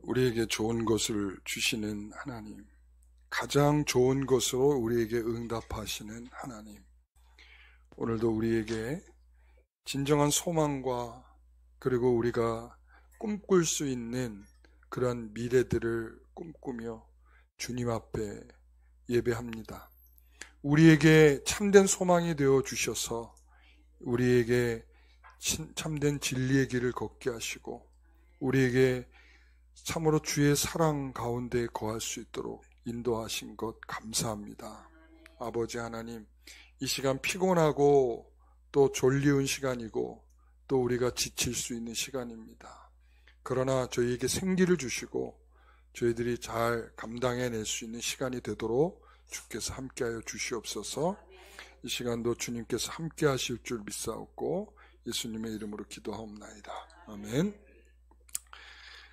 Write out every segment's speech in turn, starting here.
우리에게 좋은 것을 주시는 하나님, 가장 좋은 것으로 우리에게 응답하시는 하나님, 오늘도 우리에게 진정한 소망과 그리고 우리가 꿈꿀 수 있는 그런 미래들을 꿈꾸며 주님 앞에 예배합니다. 우리에게 참된 소망이 되어 주셔서 우리에게 참된 진리의 길을 걷게 하시고 우리에게 참으로 주의 사랑 가운데 거할 수 있도록 인도하신 것 감사합니다. 아버지 하나님, 이 시간 피곤하고 또 졸리운 시간이고 또 우리가 지칠 수 있는 시간입니다. 그러나 저희에게 생기를 주시고 저희들이 잘 감당해낼 수 있는 시간이 되도록 주께서 함께하여 주시옵소서. 이 시간도 주님께서 함께 하실 줄 믿사옵고 예수님의 이름으로 기도하옵나이다. 아멘.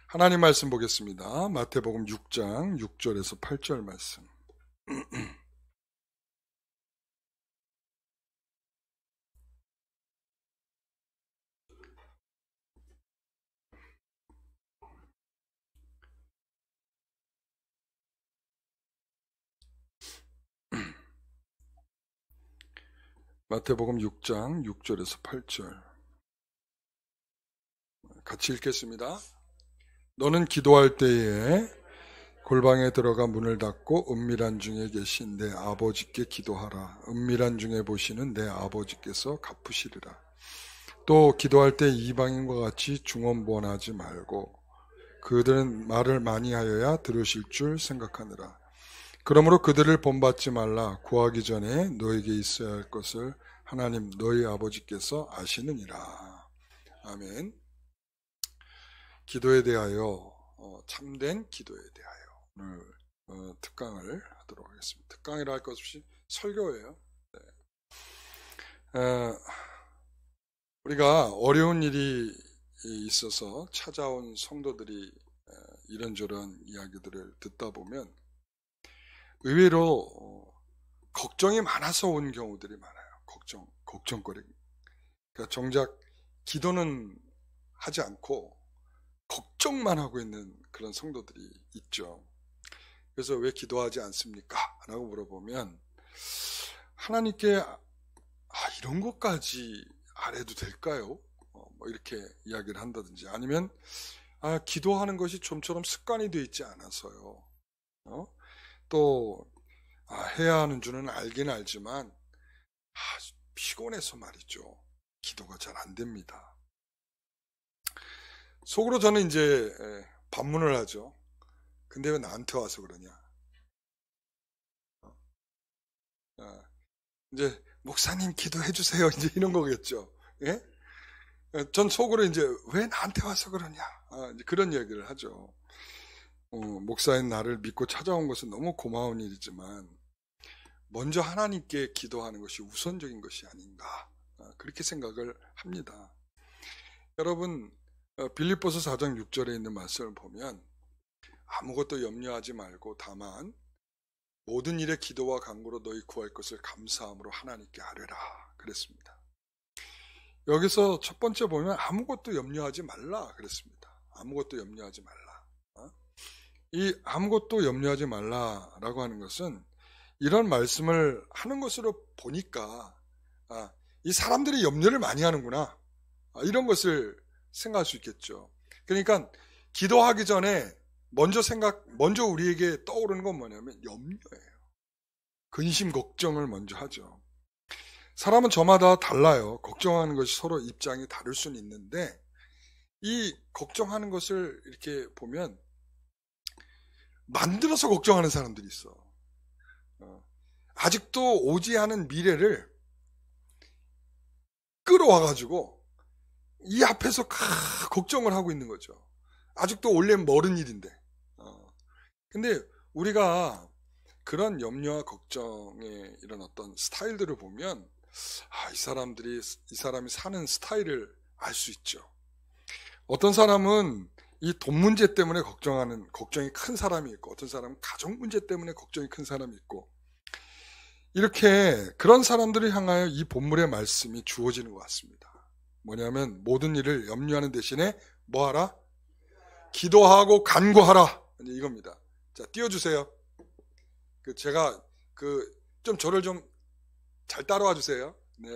하나님 말씀 보겠습니다. 마태복음 6장 6절에서 8절 말씀. 마태복음 6장 6절에서 8절 같이 읽겠습니다. 너는 기도할 때에 골방에 들어가 문을 닫고 은밀한 중에 계신 내 아버지께 기도하라. 은밀한 중에 보시는 내 아버지께서 갚으시리라. 또 기도할 때 이방인과 같이 중언부언하지 말고 그들은 말을 많이 하여야 들으실 줄 생각하느라. 그러므로 그들을 본받지 말라. 구하기 전에 너에게 있어야 할 것을 하나님 너희 아버지께서 아시느니라. 아멘. 기도에 대하여, 참된 기도에 대하여 오늘 특강을 하도록 하겠습니다. 특강이라 할 것 없이 설교예요. 네. 우리가 어려운 일이 있어서 찾아온 성도들이 이런저런 이야기들을 듣다 보면 의외로 걱정이 많아서 온 경우들이 많아요. 걱정거리. 그러니까 정작 기도는 하지 않고 걱정만 하고 있는 그런 성도들이 있죠. 그래서 왜 기도하지 않습니까? 라고 물어보면 하나님께 이런 것까지 안 해도 될까요? 뭐 이렇게 이야기를 한다든지 아니면 기도하는 것이 좀처럼 습관이 되어 있지 않아서요. 또 해야 하는 줄은 알긴 알지만 피곤해서 말이죠. 기도가 잘 안 됩니다. 속으로 저는 이제 반문을 하죠. 근데 왜 나한테 와서 그러냐? 이제 목사님 기도해 주세요. 이제 이런 거겠죠. 예? 전 속으로 이제 왜 나한테 와서 그러냐? 이제 그런 얘기를 하죠. 목사인 나를 믿고 찾아온 것은 너무 고마운 일이지만 먼저 하나님께 기도하는 것이 우선적인 것이 아닌가 그렇게 생각을 합니다. 여러분 빌립보서 4장 6절에 있는 말씀을 보면 아무것도 염려하지 말고 다만 모든 일에 기도와 간구로 너희 구할 것을 감사함으로 하나님께 아뢰라 그랬습니다. 여기서 첫 번째 보면 아무것도 염려하지 말라 그랬습니다. 아무것도 염려하지 말라. 이 아무것도 염려하지 말라라고 하는 것은 이런 말씀을 하는 것으로 보니까 이 사람들이 염려를 많이 하는구나 이런 것을 생각할 수 있겠죠. 그러니까 기도하기 전에 먼저 우리에게 떠오르는 건 뭐냐면 염려예요. 근심 걱정을 먼저 하죠. 사람은 저마다 달라요. 걱정하는 것이 서로 입장이 다를 수는 있는데 이 걱정하는 것을 이렇게 보면 만들어서 걱정하는 사람들이 있어. 아직도 오지 않은 미래를 끌어와가지고 이 앞에서 걱정을 하고 있는 거죠. 아직도 원래는 멀은 일인데. 근데 우리가 그런 염려와 걱정의 이런 어떤 스타일들을 보면 이 사람이 사는 스타일을 알 수 있죠. 어떤 사람은 이 돈 문제 때문에 걱정이 큰 사람이 있고 어떤 사람은 가족 문제 때문에 걱정이 큰 사람이 있고 이렇게 그런 사람들을 향하여 이 본문의 말씀이 주어지는 것 같습니다. 뭐냐면 모든 일을 염려하는 대신에 뭐하라? 기도하고 간구하라. 이제 이겁니다. 자, 띄워주세요. 제가 좀 저를 좀 잘 따라와 주세요. 네.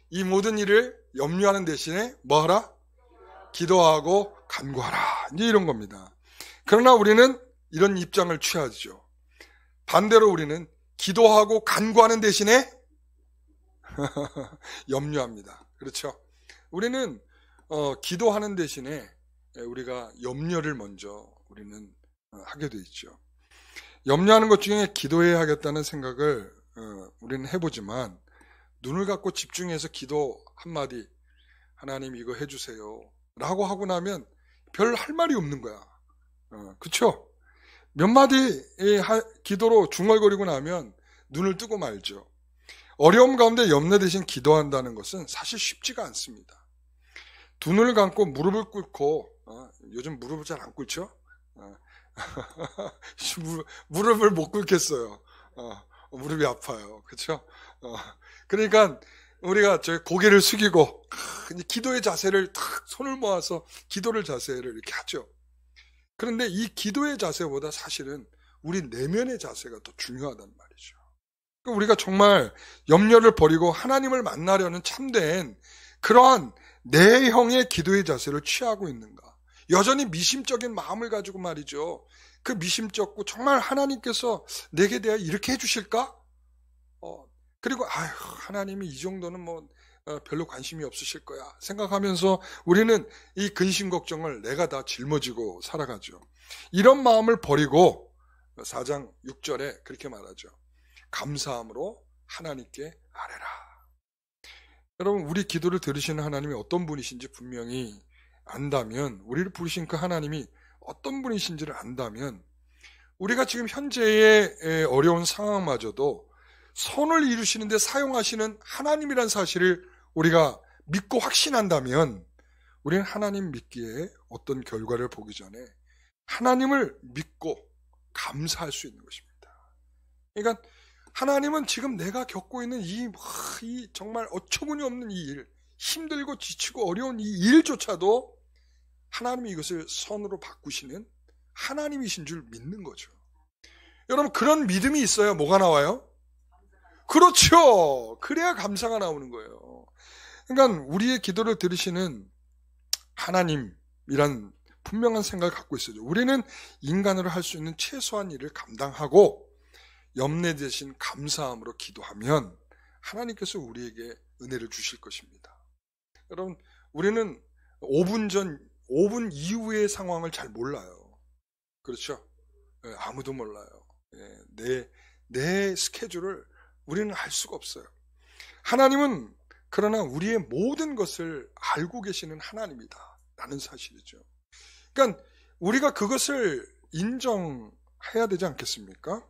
이 모든 일을 염려하는 대신에 뭐 하라? 기도하고 간구하라. 이제 이런 겁니다. 그러나 우리는 이런 입장을 취하죠. 반대로 우리는 기도하고 간구하는 대신에 염려합니다. 그렇죠? 우리는 기도하는 대신에 우리가 염려를 먼저 우리는 하게 돼 있죠. 염려하는 것 중에 기도해야 하겠다는 생각을 우리는 해보지만 눈을 감고 집중해서 기도 한마디 하나님 이거 해주세요 라고 하고 나면 별 할 말이 없는 거야. 그쵸? 몇 마디 기도로 중얼거리고 나면 눈을 뜨고 말죠. 어려움 가운데 염려 대신 기도한다는 것은 사실 쉽지가 않습니다. 두 눈을 감고 무릎을 꿇고 요즘 무릎을 잘 안 꿇죠? 무릎을 못 꿇겠어요. 무릎이 아파요. 그렇죠? 그러니까 우리가 저 고개를 숙이고 기도의 자세를 탁 손을 모아서 기도를 자세를 이렇게 하죠. 그런데 이 기도의 자세보다 사실은 우리 내면의 자세가 더 중요하단 말이죠. 우리가 정말 염려를 버리고 하나님을 만나려는 참된 그러한 내형의 기도의 자세를 취하고 있는가? 여전히 미심적인 마음을 가지고 말이죠. 그 미심쩍고 정말 하나님께서 내게 대하여 이렇게 해주실까? 그리고 하나님이 이 정도는 별로 관심이 없으실 거야 생각하면서 우리는 이 근심 걱정을 내가 다 짊어지고 살아가죠. 이런 마음을 버리고 4장 6절에 그렇게 말하죠. 감사함으로 하나님께 아뢰라. 여러분, 우리 기도를 들으시는 하나님이 어떤 분이신지 분명히 안다면, 우리를 부르신 그 하나님이 어떤 분이신지를 안다면 우리가 지금 현재의 어려운 상황마저도 선을 이루시는데 사용하시는 하나님이란 사실을 우리가 믿고 확신한다면 우리는 하나님 믿기에 어떤 결과를 보기 전에 하나님을 믿고 감사할 수 있는 것입니다. 그러니까 하나님은 지금 내가 겪고 있는 이 정말 어처구니 없는 이 일, 힘들고 지치고 어려운 이 일조차도 하나님이 이것을 선으로 바꾸시는 하나님이신 줄 믿는 거죠. 여러분, 그런 믿음이 있어야 뭐가 나와요? 그렇죠. 그래야 감사가 나오는 거예요. 그러니까 우리의 기도를 들으시는 하나님이란 분명한 생각을 갖고 있어요. 우리는 인간으로 할 수 있는 최소한 일을 감당하고 염려 대신 감사함으로 기도하면 하나님께서 우리에게 은혜를 주실 것입니다. 여러분, 우리는 5분 이후의 상황을 잘 몰라요. 그렇죠? 아무도 몰라요. 내 스케줄을 우리는 알 수가 없어요. 하나님은 그러나 우리의 모든 것을 알고 계시는 하나님이다 라는 사실이죠. 그러니까 우리가 그것을 인정해야 되지 않겠습니까?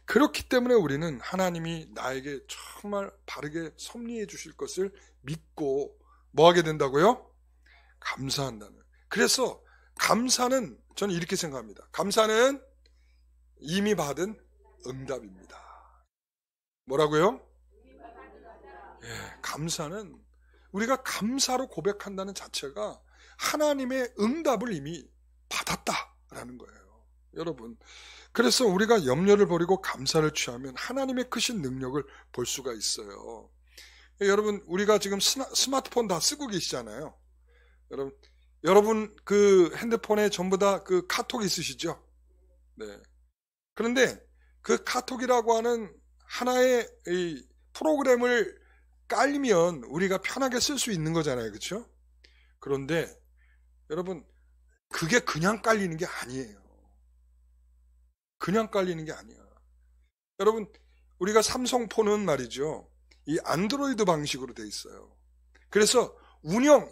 그렇기 때문에 우리는 하나님이 나에게 정말 바르게 섭리해 주실 것을 믿고 뭐 하게 된다고요? 감사한다는. 그래서 감사는 저는 이렇게 생각합니다. 감사는 이미 받은 응답입니다. 뭐라고요? 감사는 우리가 감사로 고백한다는 자체가 하나님의 응답을 이미 받았다라는 거예요. 여러분, 그래서 우리가 염려를 버리고 감사를 취하면 하나님의 크신 능력을 볼 수가 있어요. 여러분, 우리가 지금 스마트폰 다 쓰고 계시잖아요. 여러분 그 핸드폰에 전부 다 그 카톡 있으시죠? 네. 그런데 그 카톡이라고 하는 하나의 이 프로그램을 깔면 우리가 편하게 쓸 수 있는 거잖아요. 그렇죠? 그런데 여러분, 그게 그냥 깔리는 게 아니에요. 그냥 깔리는 게 아니야. 여러분, 우리가 삼성폰은 말이죠. 이 안드로이드 방식으로 돼 있어요. 그래서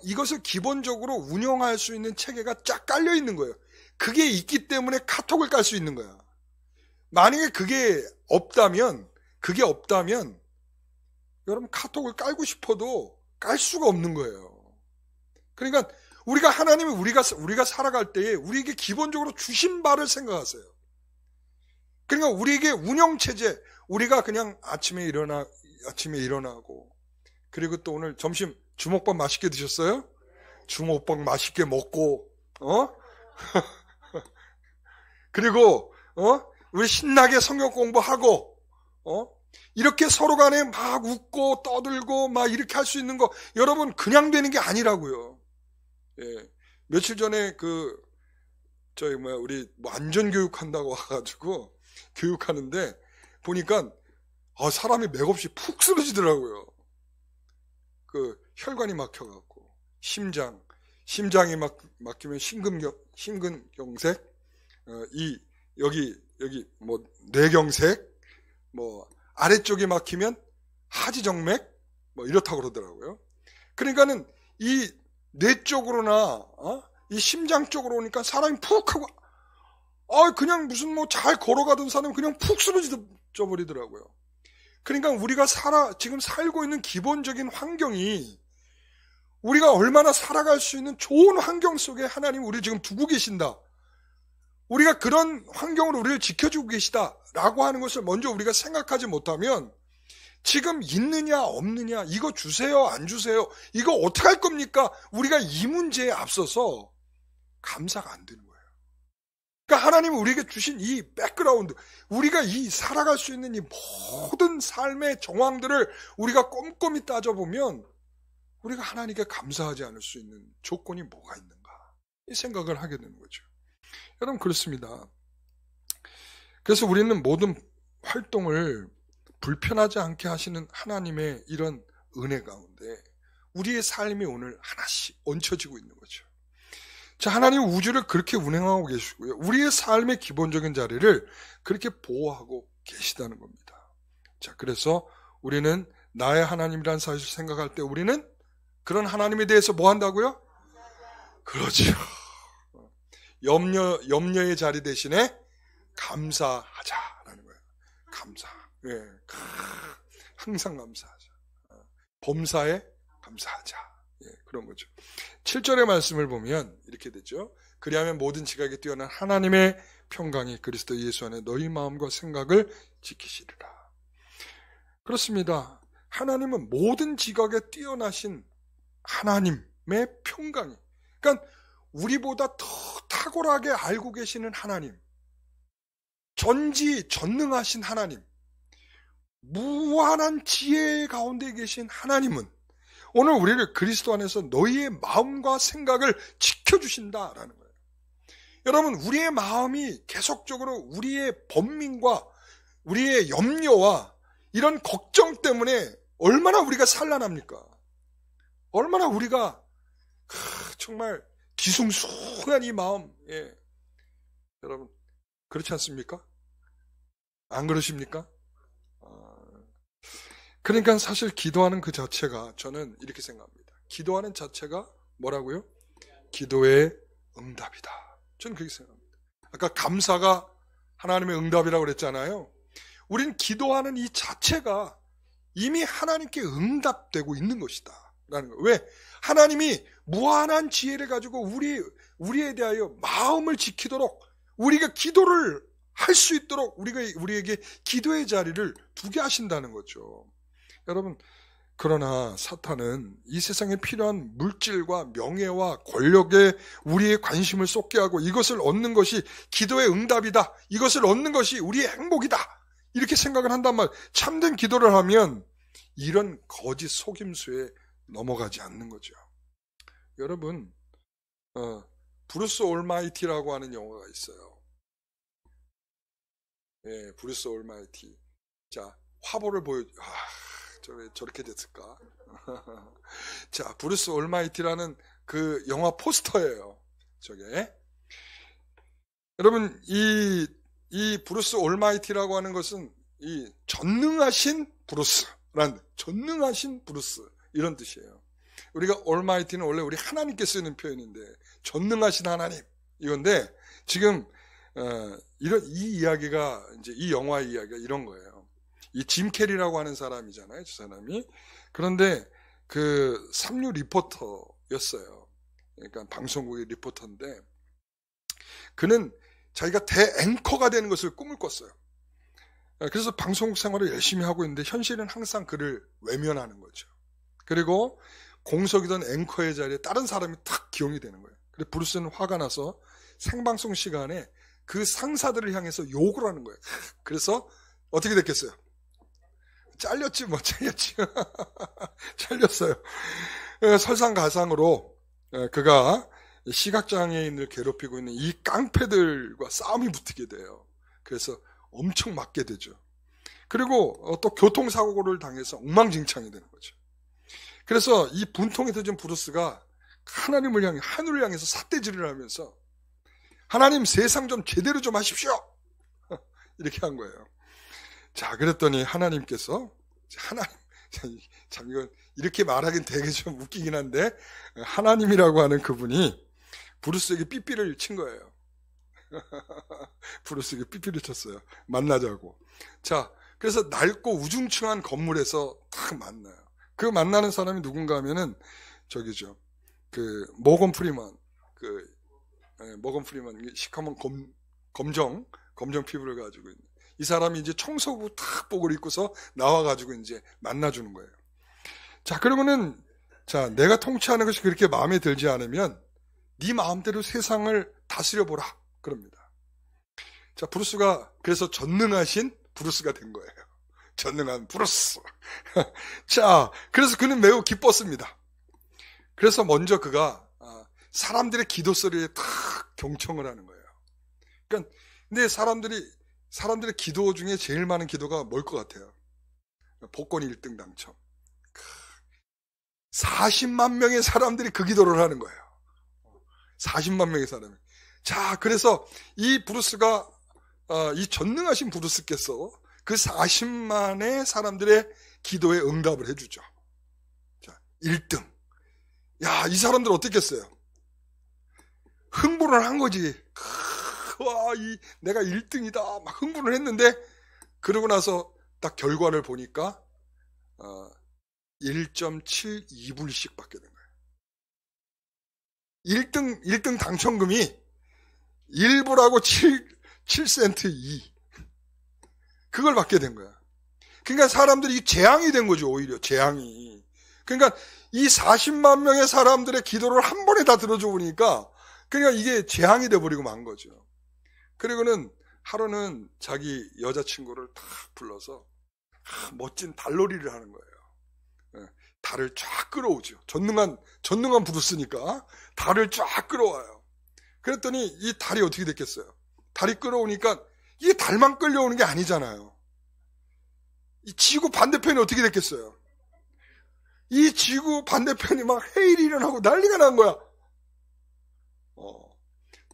이것을 기본적으로 운영할 수 있는 체계가 쫙 깔려 있는 거예요. 그게 있기 때문에 카톡을 깔 수 있는 거야. 만약에 그게 없다면 여러분, 카톡을 깔고 싶어도 깔 수가 없는 거예요. 그러니까 하나님이 우리가 살아갈 때에 우리에게 기본적으로 주신 바를 생각하세요. 그러니까 우리에게 운영체제, 우리가 그냥 아침에 일어나고, 그리고 또 오늘 점심 주먹밥 맛있게 드셨어요? 주먹밥 맛있게 먹고, 그리고 우리 신나게 성경 공부하고 이렇게 서로 간에 막 웃고 떠들고 막 이렇게 할 수 있는 거 여러분 그냥 되는 게 아니라고요. 예. 며칠 전에 우리 안전교육 한다고 와가지고 교육하는데 보니까 사람이 맥없이 푹 쓰러지더라고요. 혈관이 막혀갖고 심장이 막히면 심근경색, 여기 뇌경색, 아래쪽이 막히면 하지정맥 이렇다고 그러더라고요. 그러니까는 이 뇌 쪽으로나 이 심장 쪽으로 오니까 사람이 푹 하고 그냥 무슨 잘 걸어가던 사람이 그냥 푹 쓰러져 버리더라고요. 그러니까 우리가 지금 살고 있는 기본적인 환경이 우리가 얼마나 살아갈 수 있는 좋은 환경 속에 하나님 우리를 지금 두고 계신다. 우리가 그런 환경으로 우리를 지켜주고 계시다라고 하는 것을 먼저 우리가 생각하지 못하면 지금 있느냐 없느냐 이거 주세요 안 주세요 이거 어떻게 할 겁니까? 우리가 이 문제에 앞서서 감사가 안 되는 거예요. 그러니까 하나님이 우리에게 주신 이 백그라운드, 우리가 이 살아갈 수 있는 이 모든 삶의 정황들을 우리가 꼼꼼히 따져보면 우리가 하나님께 감사하지 않을 수 있는 조건이 뭐가 있는가 이 생각을 하게 되는 거죠. 여러분 그렇습니다. 그래서 우리는 모든 활동을 불편하지 않게 하시는 하나님의 이런 은혜 가운데 우리의 삶이 오늘 하나씩 얹혀지고 있는 거죠. 자, 하나님 우주를 그렇게 운행하고 계시고요. 우리의 삶의 기본적인 자리를 그렇게 보호하고 계시다는 겁니다. 자, 그래서 우리는 나의 하나님이라는 사실을 생각할 때 우리는 그런 하나님에 대해서 뭐 한다고요? 그렇죠. 염려의 자리 대신에 감사하자라는 거예요. 감사. 예, 항상 감사하자. 범사에 감사하자. 예, 그런 거죠. 7절의 말씀을 보면 이렇게 되죠. 그리하면 모든 지각에 뛰어난 하나님의 평강이 그리스도 예수 안에 너희 마음과 생각을 지키시리라. 그렇습니다. 하나님은 모든 지각에 뛰어나신 하나님의 평강이, 그러니까 우리보다 더 탁월하게 알고 계시는 하나님, 전지전능하신 하나님, 무한한 지혜 가운데 계신 하나님은 오늘 우리를 그리스도 안에서 너희의 마음과 생각을 지켜주신다라는 거예요. 여러분 우리의 마음이 계속적으로 우리의 번민과 우리의 염려와 이런 걱정 때문에 얼마나 우리가 산란합니까? 얼마나 우리가 정말 뒤숭숭한 이 마음, 예. 여러분 그렇지 않습니까? 안 그러십니까? 그러니까 사실 기도하는 그 자체가 저는 이렇게 생각합니다. 기도하는 자체가 뭐라고요? 기도의 응답이다. 저는 그렇게 생각합니다. 아까 감사가 하나님의 응답이라고 그랬잖아요. 우린 기도하는 이 자체가 이미 하나님께 응답되고 있는 것이다 라는 거예요. 왜? 하나님이 무한한 지혜를 가지고 우리에 대하여 마음을 지키도록 우리가 기도를 할 수 있도록 우리에게 기도의 자리를 두게 하신다는 거죠. 여러분, 그러나 사탄은 이 세상에 필요한 물질과 명예와 권력에 우리의 관심을 쏟게 하고 이것을 얻는 것이 기도의 응답이다. 이것을 얻는 것이 우리의 행복이다. 이렇게 생각을 한단 말이에요. 참된 기도를 하면 이런 거짓 속임수에 넘어가지 않는 거죠. 여러분, 브루스 올마이티라고 하는 영화가 있어요. 예, 브루스 올마이티. 자, 화보를 저렇게 됐을까? 자, 브루스 올마이티라는 그 영화 포스터예요. 저게. 여러분, 이 브루스 올마이티라고 하는 것은 이 전능하신 브루스 이런 뜻이에요. 우리가 올마이티는 원래 우리 하나님께 쓰는 표현인데 전능하신 하나님 이건데 지금 이 이야기가 이제 이 영화 이야기가 이런 거예요. 이 짐 캐리라고 하는 사람이잖아요, 저 사람이. 그런데 그 삼류 리포터였어요. 그러니까 방송국의 리포터인데 그는 자기가 대앵커가 되는 것을 꿈을 꿨어요. 그래서 방송국 생활을 열심히 하고 있는데 현실은 항상 그를 외면하는 거죠. 그리고 공석이던 앵커의 자리에 다른 사람이 탁 기용이 되는 거예요. 그래서 브루스는 화가 나서 생방송 시간에 그 상사들을 향해서 욕을 하는 거예요. 그래서 어떻게 됐겠어요? 잘렸지 뭐. 잘렸어요. 설상가상으로 그가 시각장애인을 괴롭히고 있는 이 깡패들과 싸움이 붙게 돼요. 그래서 엄청 맞게 되죠. 그리고 또 교통사고를 당해서 엉망진창이 되는 거죠. 그래서 이 분통에 터진 브루스가 하나님을 향해, 하늘을 향해서 삿대질을 하면서 하나님, 세상 좀 제대로 좀 하십시오. 이렇게 한 거예요. 자, 그랬더니 하나님께서, 참 이건 이렇게 말하긴 되게 좀 웃기긴 한데, 하나님이라고 하는 그분이 브루스에게 삐삐를 친 거예요. 브루스에게 삐삐를 쳤어요. 만나자고. 자, 그래서 넓고 우중충한 건물에서 딱 만나요. 그 만나는 사람이 누군가 하면은 저기죠. 모건 프리먼, 모건 프리먼, 시커먼 검정 피부를 가지고 있는 이 사람이 이제 청소부 탁복을 입고서 나와가지고 이제 만나주는 거예요. 자, 그러면은, 자, 내가 통치하는 것이 그렇게 마음에 들지 않으면 네 마음대로 세상을 다스려보라. 그럽니다. 자, 브루스가 그래서 전능하신 브루스가 된 거예요. 전능한 브루스. 자, 그래서 그는 매우 기뻤습니다. 그래서 먼저 그가 사람들의 기도 소리에 탁 경청을 하는 거예요. 그러니까 근데 사람들의 기도 중에 제일 많은 기도가 뭘 것 같아요? 복권 1등 당첨. 40만 명의 사람들이 그 기도를 하는 거예요. 40만 명의 사람이. 자, 그래서 이 브루스가 이 전능하신 브루스께서 그 40만의 사람들의 기도에 응답을 해주죠. 자, 1등. 야, 이 사람들 어떻겠어요? 흥분을 한 거지. 와, 내가 1등이다. 막 흥분을 했는데, 그러고 나서 딱 결과를 보니까, 1.72불씩 받게 된 거예요. 1등 당첨금이 1불하고 7센트 2. 그걸 받게 된 거야. 그러니까 사람들이 재앙이 된 거죠, 오히려. 재앙이. 그러니까 이 40만 명의 사람들의 기도를 한 번에 다 들어줘 보니까, 그러니까 이게 재앙이 돼버리고 만 거죠. 그리고는 하루는 자기 여자친구를 탁 불러서 멋진 달놀이를 하는 거예요. 달을 쫙 끌어오죠. 전능한 브루스니까 달을 쫙 끌어와요. 그랬더니 이 달이 어떻게 됐겠어요? 달이 끌어오니까 이게 달만 끌려오는 게 아니잖아요. 이 지구 반대편이 어떻게 됐겠어요? 이 지구 반대편이 막 해일이 일어나고 난리가 난 거야.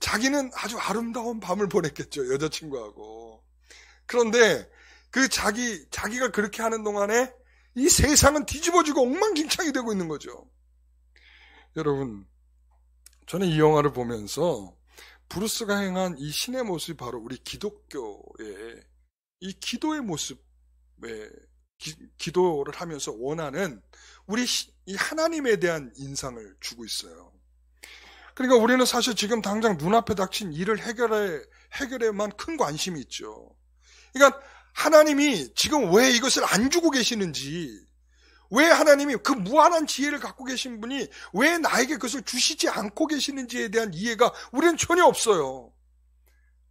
자기는 아주 아름다운 밤을 보냈겠죠, 여자친구하고. 그런데 자기가 그렇게 하는 동안에 이 세상은 뒤집어지고 엉망진창이 되고 있는 거죠. 여러분, 저는 이 영화를 보면서 브루스가 행한 이 신의 모습이 바로 우리 기독교의 이 기도의 모습에 기도를 하면서 원하는 우리 이 하나님에 대한 인상을 주고 있어요. 그러니까 우리는 사실 지금 당장 눈앞에 닥친 일을 해결에만 큰 관심이 있죠. 그러니까 하나님이 지금 왜 이것을 안 주고 계시는지, 왜 하나님이 그 무한한 지혜를 갖고 계신 분이 왜 나에게 그것을 주시지 않고 계시는지에 대한 이해가 우리는 전혀 없어요.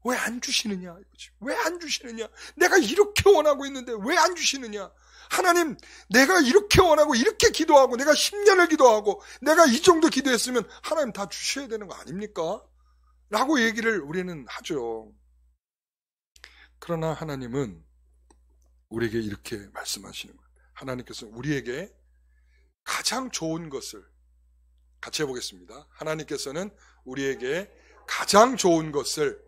왜 안 주시느냐 이거지. 왜 안 주시느냐. 내가 이렇게 원하고 있는데 왜 안 주시느냐. 하나님, 내가 이렇게 원하고 이렇게 기도하고 내가 10년을 기도하고 내가 이 정도 기도했으면 하나님 다 주셔야 되는 거 아닙니까? 라고 얘기를 우리는 하죠. 그러나 하나님은 우리에게 이렇게 말씀하시는 거예요. 하나님께서 우리에게 가장 좋은 것을 같이 해보겠습니다. 하나님께서는 우리에게 가장 좋은 것을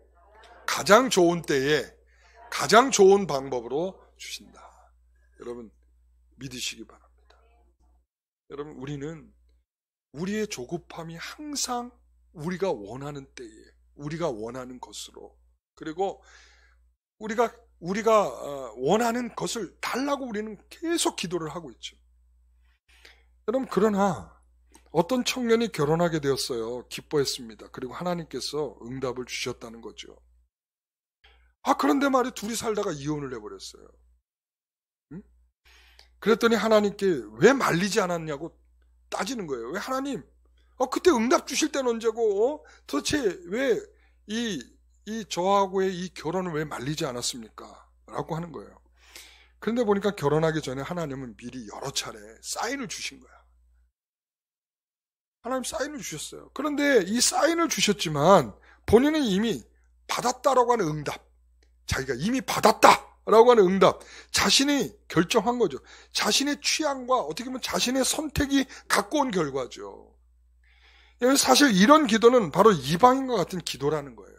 가장 좋은 때에 가장 좋은 방법으로 주신다. 여러분 믿으시기 바랍니다. 여러분 우리는 우리의 조급함이 항상 우리가 원하는 때에 우리가 원하는 것으로 그리고 우리가 원하는 것을 달라고 우리는 계속 기도를 하고 있죠. 여러분 그러나 어떤 청년이 결혼하게 되었어요. 기뻐했습니다. 그리고 하나님께서 응답을 주셨다는 거죠. 그런데 말이야 둘이 살다가 이혼을 해버렸어요. 응? 그랬더니 하나님께 왜 말리지 않았냐고 따지는 거예요. 왜 하나님 그때 응답 주실 때는 언제고 도대체 왜 저하고의 이 결혼을 왜 말리지 않았습니까? 라고 하는 거예요. 그런데 보니까 결혼하기 전에 하나님은 미리 여러 차례 사인을 주신 거야. 하나님 사인을 주셨어요. 그런데 이 사인을 주셨지만 본인은 이미 받았다라고 하는 응답, 자기가 이미 받았다라고 하는 응답, 자신이 결정한 거죠. 자신의 취향과 어떻게 보면 자신의 선택이 갖고 온 결과죠. 사실 이런 기도는 바로 이방인과 같은 기도라는 거예요.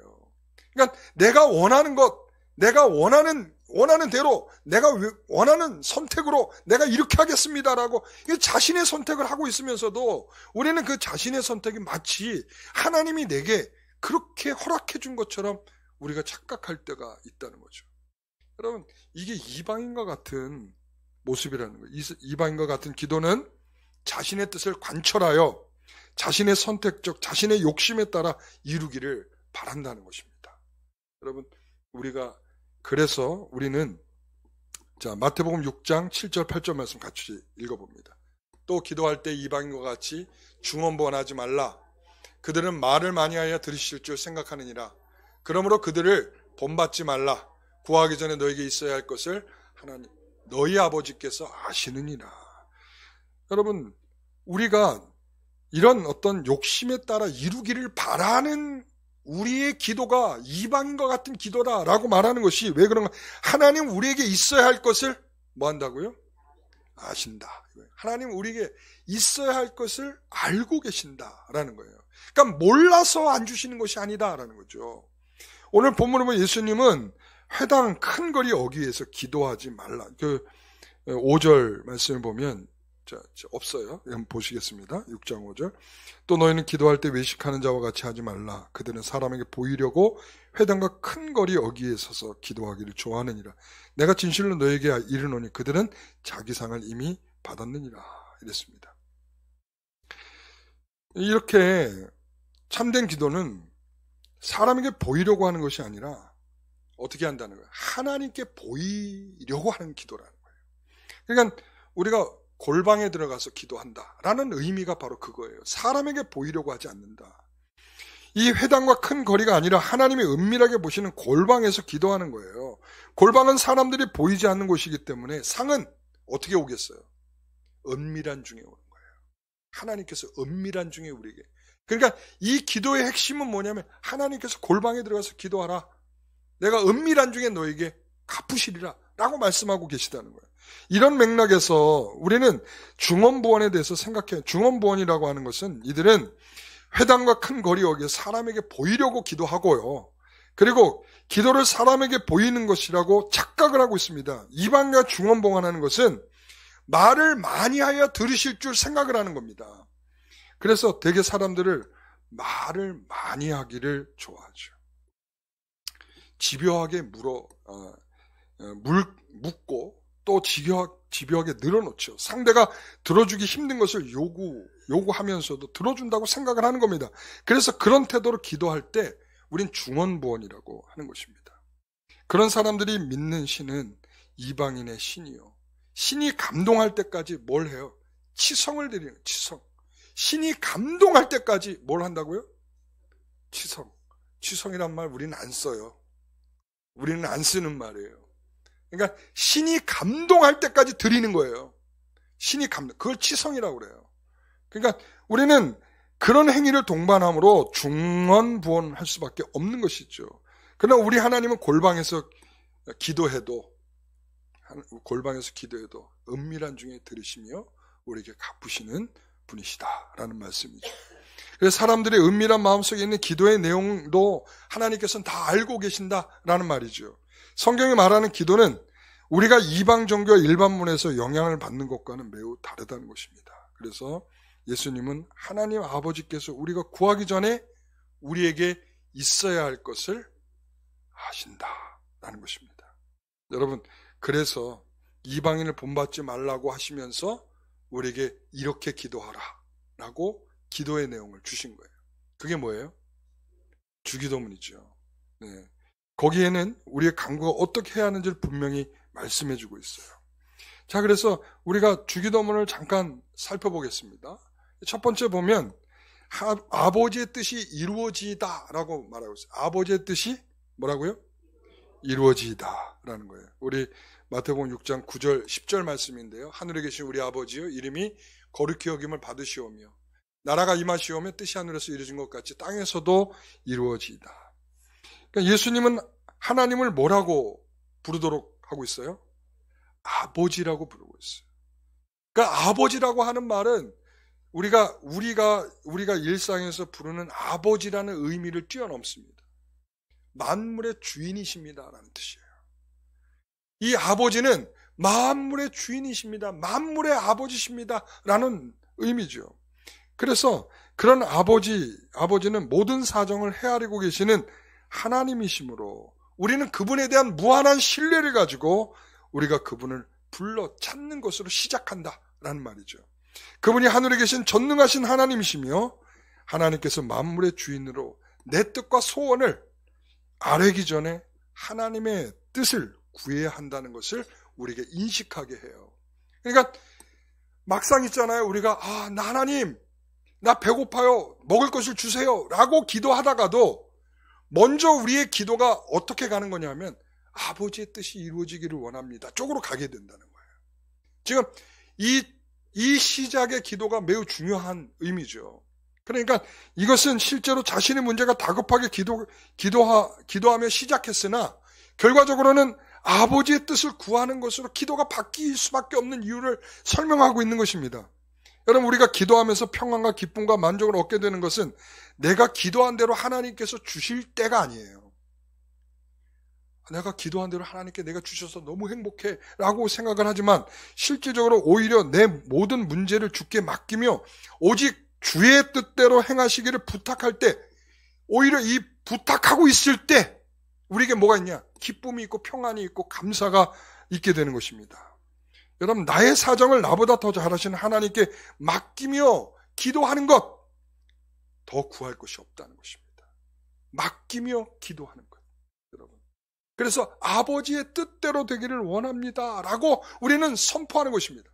그러니까 내가 원하는 것, 내가 원하는 대로, 내가 원하는 선택으로 내가 이렇게 하겠습니다라고 자신의 선택을 하고 있으면서도 우리는 그 자신의 선택이 마치 하나님이 내게 그렇게 허락해 준 것처럼 우리가 착각할 때가 있다는 거죠. 여러분, 이게 이방인과 같은 모습이라는 거예요. 이방인과 같은 기도는 자신의 뜻을 관철하여 자신의 선택적, 자신의 욕심에 따라 이루기를 바란다는 것입니다. 여러분, 그래서 우리는 마태복음 6장 7절 8절 말씀 같이 읽어봅니다. 또 기도할 때 이방인과 같이 중언부언하지 말라. 그들은 말을 많이 하여 들으실 줄 생각하느니라. 그러므로 그들을 본받지 말라. 구하기 전에 너에게 있어야 할 것을 하나님 너희 아버지께서 아시느니라. 여러분, 우리가 이런 어떤 욕심에 따라 이루기를 바라는 우리의 기도가 이방인과 같은 기도다라고 말하는 것이 왜 그런가? 하나님 우리에게 있어야 할 것을 뭐 한다고요? 아신다. 하나님 우리에게 있어야 할 것을 알고 계신다라는 거예요. 그러니까 몰라서 안 주시는 것이 아니다라는 거죠. 오늘 본문을 보면 예수님은 회당 큰 거리 어귀에서 기도하지 말라. 5절 말씀을 보면 없어요. 한번 보시겠습니다. 6장 5절. 또 너희는 기도할 때 외식하는 자와 같이 하지 말라. 그들은 사람에게 보이려고 회당과 큰 거리 어귀에 서서 기도하기를 좋아하느니라. 내가 진실로 너에게 이르노니 그들은 자기 상을 이미 받았느니라. 이랬습니다. 이렇게 참된 기도는 사람에게 보이려고 하는 것이 아니라 어떻게 한다는 거예요? 하나님께 보이려고 하는 기도라는 거예요. 그러니까 우리가 골방에 들어가서 기도한다라는 의미가 바로 그거예요. 사람에게 보이려고 하지 않는다. 이 회당과 큰 거리가 아니라 하나님이 은밀하게 보시는 골방에서 기도하는 거예요. 골방은 사람들이 보이지 않는 곳이기 때문에 상은 어떻게 오겠어요? 은밀한 중에 오는 거예요. 하나님께서 은밀한 중에 우리에게. 그러니까 이 기도의 핵심은 뭐냐면 하나님께서 골방에 들어가서 기도하라. 내가 은밀한 중에 너에게 갚으시리라 라고 말씀하고 계시다는 거예요. 이런 맥락에서 우리는 중언부언에 대해서 생각해요. 중언부언이라고 하는 것은 이들은 회당과 큰 거리 어귀에 사람에게 보이려고 기도하고요. 그리고 기도를 사람에게 보이는 것이라고 착각을 하고 있습니다. 이방과 중언부언하는 것은 말을 많이 하여 들으실 줄 생각을 하는 겁니다. 그래서 대개 사람들을 말을 많이 하기를 좋아하죠. 집요하게 묻고 또 집요하게 늘어놓죠. 상대가 들어주기 힘든 것을 요구하면서도 들어준다고 생각을 하는 겁니다. 그래서 그런 태도로 기도할 때 우린 중언부언이라고 하는 것입니다. 그런 사람들이 믿는 신은 이방인의 신이요. 신이 감동할 때까지 뭘 해요? 치성을 드리는 거예요. 치성. 신이 감동할 때까지 뭘 한다고요? 치성. 치성이란 말 우리는 안 써요. 우리는 안 쓰는 말이에요. 그러니까 신이 감동할 때까지 드리는 거예요. 신이 그걸 치성이라고 그래요. 그러니까 우리는 그런 행위를 동반함으로 중언부언할 수밖에 없는 것이죠. 그러나 우리 하나님은 골방에서 기도해도 은밀한 중에 들으시며 우리에게 갚으시는 분이시다라는 말씀이죠. 그래서 사람들의 은밀한 마음속에 있는 기도의 내용도 하나님께서는 다 알고 계신다라는 말이죠. 성경이 말하는 기도는 우리가 이방 종교와 일반문에서 영향을 받는 것과는 매우 다르다는 것입니다. 그래서 예수님은 하나님 아버지께서 우리가 구하기 전에 우리에게 있어야 할 것을 아신다라는 것입니다. 여러분, 그래서 이방인을 본받지 말라고 하시면서 우리에게 이렇게 기도하라라고 기도의 내용을 주신 거예요. 그게 뭐예요? 주기도문이죠. 네. 거기에는 우리의 간구가 어떻게 해야 하는지를 분명히 말씀해주고 있어요. 자, 그래서 우리가 주기도문을 잠깐 살펴보겠습니다. 첫 번째 보면 아버지의 뜻이 이루어지다라고 말하고 있어요. 아버지의 뜻이 뭐라고요? 이루어지이다 라는 거예요. 우리 마태복음 6장 9절 10절 말씀인데요. 하늘에 계신 우리 아버지여 이름이 거룩히 여김을 받으시오며 나라가 임하시오며 뜻이 하늘에서 이루어진 것 같이 땅에서도 이루어지이다. 그러니까 예수님은 하나님을 뭐라고 부르도록 하고 있어요? 아버지라고 부르고 있어요. 그러니까 아버지라고 하는 말은 우리가 일상에서 부르는 아버지라는 의미를 뛰어넘습니다. 만물의 주인이십니다라는 뜻이에요. 이 아버지는 만물의 주인이십니다. 만물의 아버지십니다라는 의미죠. 그래서 그런 아버지는 모든 사정을 헤아리고 계시는 하나님이시므로 우리는 그분에 대한 무한한 신뢰를 가지고 우리가 그분을 불러 찾는 것으로 시작한다라는 말이죠. 그분이 하늘에 계신 전능하신 하나님이시며 하나님께서 만물의 주인으로 내 뜻과 소원을 아뢰기 전에 하나님의 뜻을 구해야 한다는 것을 우리에게 인식하게 해요. 그러니까 막상 있잖아요. 우리가 나 하나님 나 배고파요. 먹을 것을 주세요. 라고 기도하다가도 먼저 우리의 기도가 어떻게 가는 거냐면 아버지의 뜻이 이루어지기를 원합니다. 쪽으로 가게 된다는 거예요. 지금 이 시작의 기도가 매우 중요한 의미죠. 그러니까 이것은 실제로 자신의 문제가 다급하게 기도하며 시작했으나 결과적으로는 아버지의 뜻을 구하는 것으로 기도가 바뀔 수밖에 없는 이유를 설명하고 있는 것입니다. 여러분 우리가 기도하면서 평안과 기쁨과 만족을 얻게 되는 것은 내가 기도한 대로 하나님께서 주실 때가 아니에요. 내가 기도한 대로 하나님께 내가 주셔서 너무 행복해 라고 생각을 하지만 실질적으로 오히려 내 모든 문제를 주께 맡기며 오직 주의 뜻대로 행하시기를 부탁할 때 오히려 이 부탁하고 있을 때 우리에게 뭐가 있냐? 기쁨이 있고 평안이 있고 감사가 있게 되는 것입니다. 여러분 나의 사정을 나보다 더 잘하시는 하나님께 맡기며 기도하는 것 더 구할 것이 없다는 것입니다. 맡기며 기도하는 것. 여러분. 그래서 아버지의 뜻대로 되기를 원합니다. 라고 우리는 선포하는 것입니다.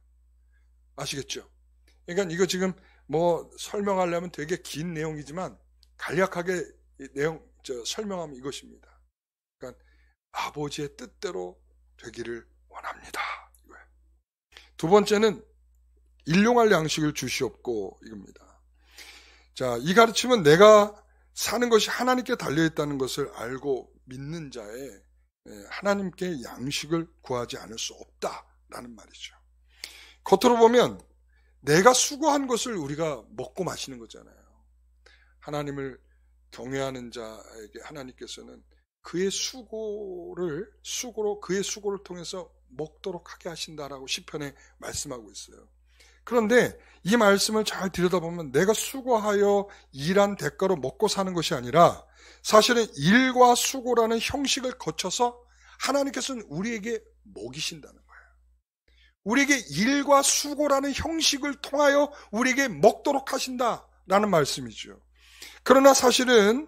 아시겠죠? 그러니까 이거 지금 설명하려면 되게 긴 내용이지만 간략하게 설명하면 이것입니다. 그러니까 아버지의 뜻대로 되기를 원합니다. 이거예요. 두 번째는 일용할 양식을 주시옵고 이겁니다. 자, 이 가르침은 내가 사는 것이 하나님께 달려있다는 것을 알고 믿는 자에 하나님께 양식을 구하지 않을 수 없다라는 말이죠. 겉으로 보면 내가 수고한 것을 우리가 먹고 마시는 거잖아요. 하나님을 경외하는 자에게 하나님께서는 그의 수고로 그의 수고를 통해서 먹도록 하게 하신다라고 시편에 말씀하고 있어요. 그런데 이 말씀을 잘 들여다보면 내가 수고하여 일한 대가로 먹고 사는 것이 아니라 사실은 일과 수고라는 형식을 거쳐서 하나님께서는 우리에게 먹이신다는 거예요. 우리에게 일과 수고라는 형식을 통하여 우리에게 먹도록 하신다라는 말씀이죠. 그러나 사실은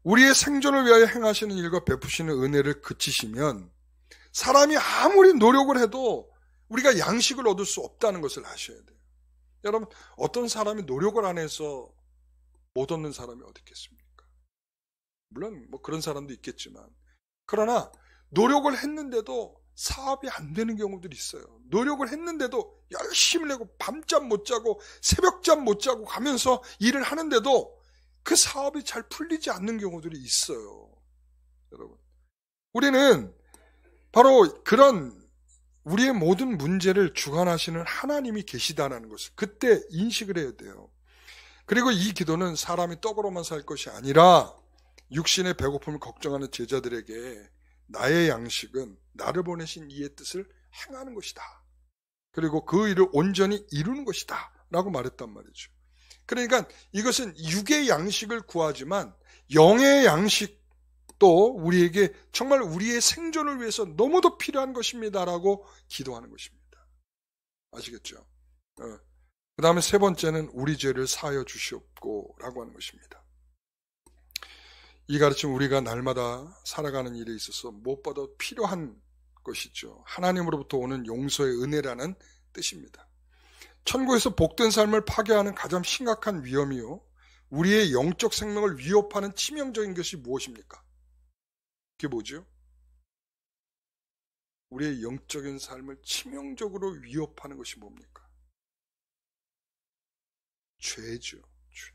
우리의 생존을 위하여 행하시는 일과 베푸시는 은혜를 그치시면 사람이 아무리 노력을 해도 우리가 양식을 얻을 수 없다는 것을 아셔야 돼요. 여러분 어떤 사람이 노력을 안 해서 못 얻는 사람이 어디 있겠습니까? 물론 그런 사람도 있겠지만 그러나 노력을 했는데도 사업이 안 되는 경우들이 있어요. 노력을 했는데도 열심히 내고 밤잠 못 자고 새벽잠 못 자고 가면서 일을 하는데도 그 사업이 잘 풀리지 않는 경우들이 있어요. 여러분 우리는 바로 그런 우리의 모든 문제를 주관하시는 하나님이 계시다는 것을 그때 인식을 해야 돼요. 그리고 이 기도는 사람이 떡으로만 살 것이 아니라 육신의 배고픔을 걱정하는 제자들에게 나의 양식은 나를 보내신 이의 뜻을 행하는 것이다. 그리고 그 일을 온전히 이루는 것이다. 라고 말했단 말이죠. 그러니까 이것은 육의 양식을 구하지만 영의 양식도 우리에게 정말 우리의 생존을 위해서 너무도 필요한 것입니다라고 기도하는 것입니다. 아시겠죠? 그 다음에 세 번째는 우리 죄를 사하여 주시옵고 라고 하는 것입니다. 이 가르침 우리가 날마다 살아가는 일에 있어서 무엇보다 필요한 것이죠. 하나님으로부터 오는 용서의 은혜라는 뜻입니다. 천국에서 복된 삶을 파괴하는 가장 심각한 위험이요. 우리의 영적 생명을 위협하는 치명적인 것이 무엇입니까? 그게 뭐죠? 우리의 영적인 삶을 치명적으로 위협하는 것이 뭡니까? 죄죠. 죄.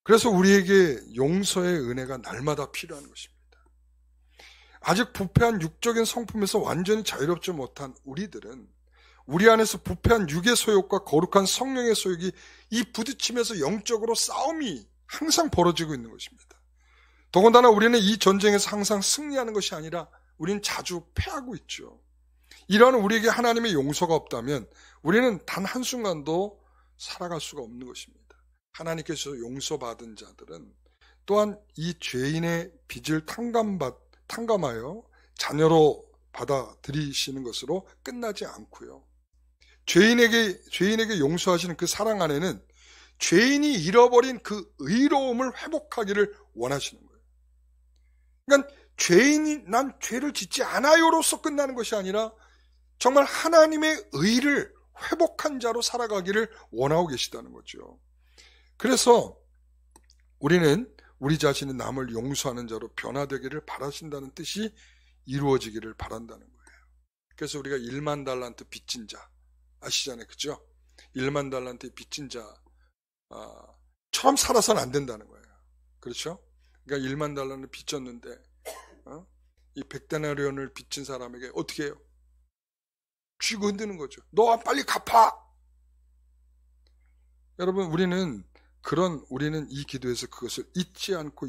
그래서 우리에게 용서의 은혜가 날마다 필요한 것입니다. 아직 부패한 육적인 성품에서 완전히 자유롭지 못한 우리들은 우리 안에서 부패한 육의 소욕과 거룩한 성령의 소욕이 이 부딪히면서 영적으로 싸움이 항상 벌어지고 있는 것입니다. 더군다나 우리는 이 전쟁에서 항상 승리하는 것이 아니라 우리는 자주 패하고 있죠. 이러한 우리에게 하나님의 용서가 없다면 우리는 단 한순간도 살아갈 수가 없는 것입니다. 하나님께서 용서받은 자들은 또한 이 죄인의 빚을 탕감하여 자녀로 받아들이시는 것으로 끝나지 않고요. 죄인에게 용서하시는 그 사랑 안에는 죄인이 잃어버린 그 의로움을 회복하기를 원하시는 거예요. 그러니까 죄인이 난 죄를 짓지 않아요로서 끝나는 것이 아니라 정말 하나님의 의를 회복한 자로 살아가기를 원하고 계시다는 거죠. 그래서 우리는 우리 자신이 남을 용서하는 자로 변화되기를 바라신다는 뜻이 이루어지기를 바란다는 거예요. 그래서 우리가 1만 달란트 빚진 자 아시잖아요. 그죠? 1만 달란트 빚진 자처럼 살아서는 안 된다는 거예요. 그렇죠? 그러니까 1만 달란트 빚졌는데 이 100데나리온을 빚진 사람에게 어떻게 해요? 쥐고 흔드는 거죠. 너 빨리 갚아! 여러분, 우리는 이 기도에서 그것을 잊지 않고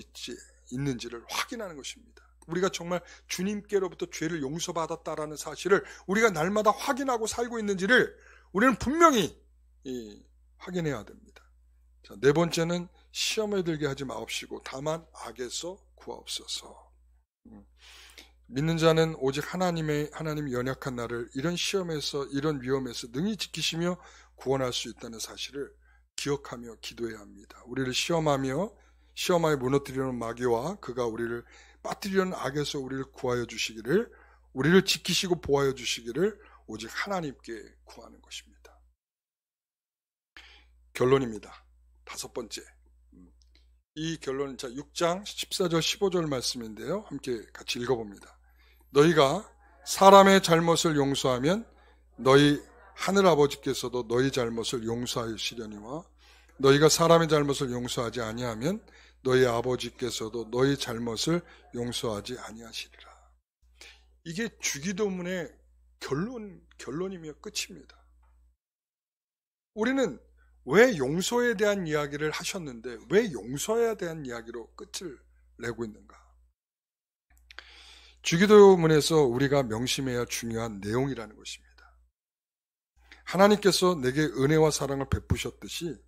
있는지를 확인하는 것입니다. 우리가 정말 주님께로부터 죄를 용서받았다라는 사실을 우리가 날마다 확인하고 살고 있는지를 우리는 분명히 확인해야 됩니다. 자, 네 번째는 시험에 들게 하지 마옵시고 다만 악에서 구하옵소서. 믿는 자는 오직 하나님 연약한 나를 이런 시험에서 이런 위험에서 능히 지키시며 구원할 수 있다는 사실을 기억하며 기도해야 합니다. 우리를 시험하여 무너뜨리는 마귀와 그가 우리를 빠뜨리려는 악에서 우리를 구하여 주시기를, 우리를 지키시고 보호하여 주시기를 오직 하나님께 구하는 것입니다. 결론입니다. 5번째. 이 결론은 6장 14절 15절 말씀인데요. 함께 같이 읽어봅니다. 너희가 사람의 잘못을 용서하면 너희 하늘아버지께서도 너희 잘못을 용서하시려니와 너희가 사람의 잘못을 용서하지 아니하면 너희 아버지께서도 너희 잘못을 용서하지 아니하시리라. 이게 주기도문의 결론이며 끝입니다. 우리는 왜 용서에 대한 이야기를 하셨는데 왜 용서에 대한 이야기로 끝을 내고 있는가? 주기도문에서 우리가 명심해야 할 중요한 내용이라는 것입니다. 하나님께서 내게 은혜와 사랑을 베푸셨듯이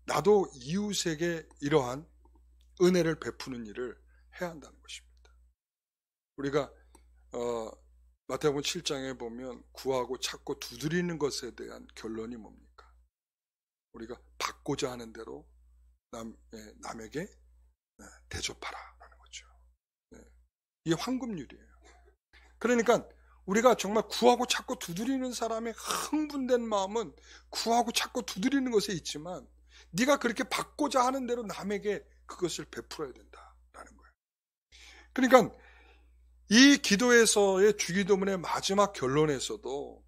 나도 이웃에게 이러한 은혜를 베푸는 일을 해야 한다는 것입니다. 우리가 마태복음 7장에 보면 구하고 찾고 두드리는 것에 대한 결론이 뭡니까? 우리가 받고자 하는 대로 남에게 대접하라라는 거죠. 이게 황금률이에요. 그러니까 우리가 정말 구하고 찾고 두드리는 사람의 흥분된 마음은 구하고 찾고 두드리는 것에 있지만 네가 그렇게 받고자 하는 대로 남에게 그것을 베풀어야 된다라는 거예요. 그러니까 이 기도에서의 주기도문의 마지막 결론에서도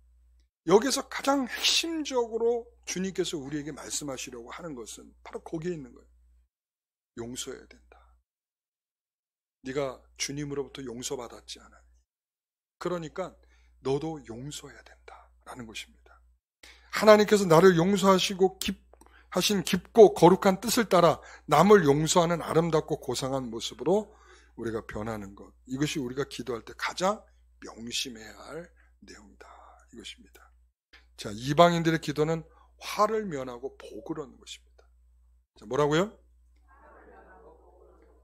여기서 가장 핵심적으로 주님께서 우리에게 말씀하시려고 하는 것은 바로 거기에 있는 거예요. 용서해야 된다. 네가 주님으로부터 용서받았지 않아. 그러니까 너도 용서해야 된다라는 것입니다. 하나님께서 나를 용서하시고 하신 깊고 거룩한 뜻을 따라 남을 용서하는 아름답고 고상한 모습으로 우리가 변하는 것. 이것이 우리가 기도할 때 가장 명심해야 할 내용이다. 이것입니다. 자, 이방인들의 기도는 화를 면하고 복을 얻는 것입니다. 자, 뭐라고요?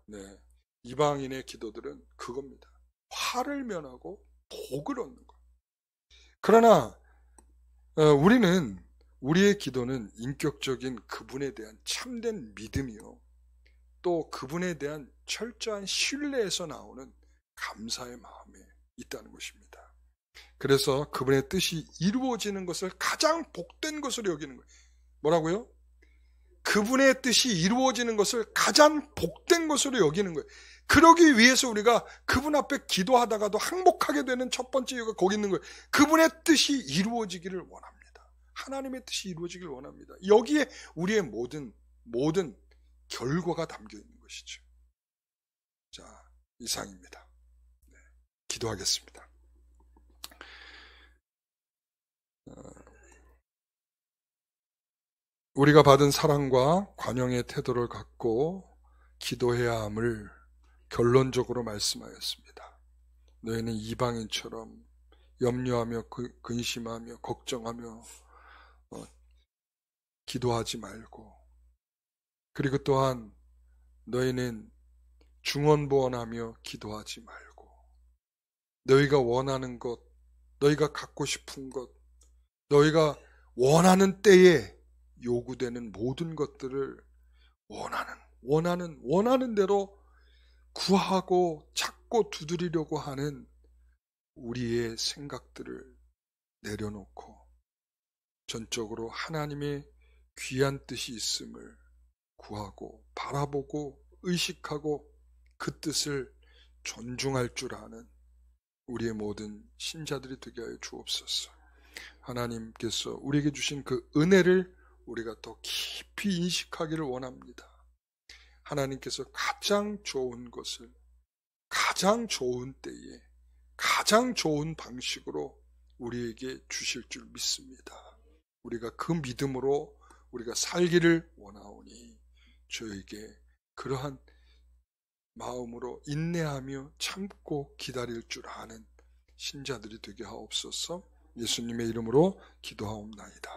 네, 이방인의 기도들은 그겁니다. 화를 면하고 복을 얻는 것. 그러나 우리의 기도는 인격적인 그분에 대한 참된 믿음이요, 또 그분에 대한 철저한 신뢰에서 나오는 감사의 마음에 있다는 것입니다. 그래서 그분의 뜻이 이루어지는 것을 가장 복된 것으로 여기는 거예요. 뭐라고요? 그분의 뜻이 이루어지는 것을 가장 복된 것으로 여기는 거예요. 그러기 위해서 우리가 그분 앞에 기도하다가도 항복하게 되는 첫 번째 이유가 거기 있는 거예요. 그분의 뜻이 이루어지기를 원합니다. 하나님의 뜻이 이루어지기를 원합니다. 여기에 우리의 모든 결과가 담겨 있는 것이죠. 자, 이상입니다. 네, 기도하겠습니다. 우리가 받은 사랑과 관용의 태도를 갖고 기도해야 함을 결론적으로 말씀하였습니다. 너희는 이방인처럼 염려하며 근심하며 걱정하며 기도하지 말고, 그리고 또한 너희는 중언부언하며 기도하지 말고, 너희가 원하는 것, 너희가 갖고 싶은 것, 너희가 원하는 때에 요구되는 모든 것들을 원하는 대로 구하고 찾고 두드리려고 하는 우리의 생각들을 내려놓고 전적으로 하나님의 귀한 뜻이 있음을 구하고 바라보고 의식하고 그 뜻을 존중할 줄 아는 우리의 모든 신자들이 되게 하여 주옵소서. 하나님께서 우리에게 주신 그 은혜를 우리가 더 깊이 인식하기를 원합니다. 하나님께서 가장 좋은 것을 가장 좋은 때에 가장 좋은 방식으로 우리에게 주실 줄 믿습니다. 우리가 그 믿음으로 우리가 살기를 원하오니 저에게 그러한 마음으로 인내하며 참고 기다릴 줄 아는 신자들이 되게 하옵소서. 예수님의 이름으로 기도하옵나이다.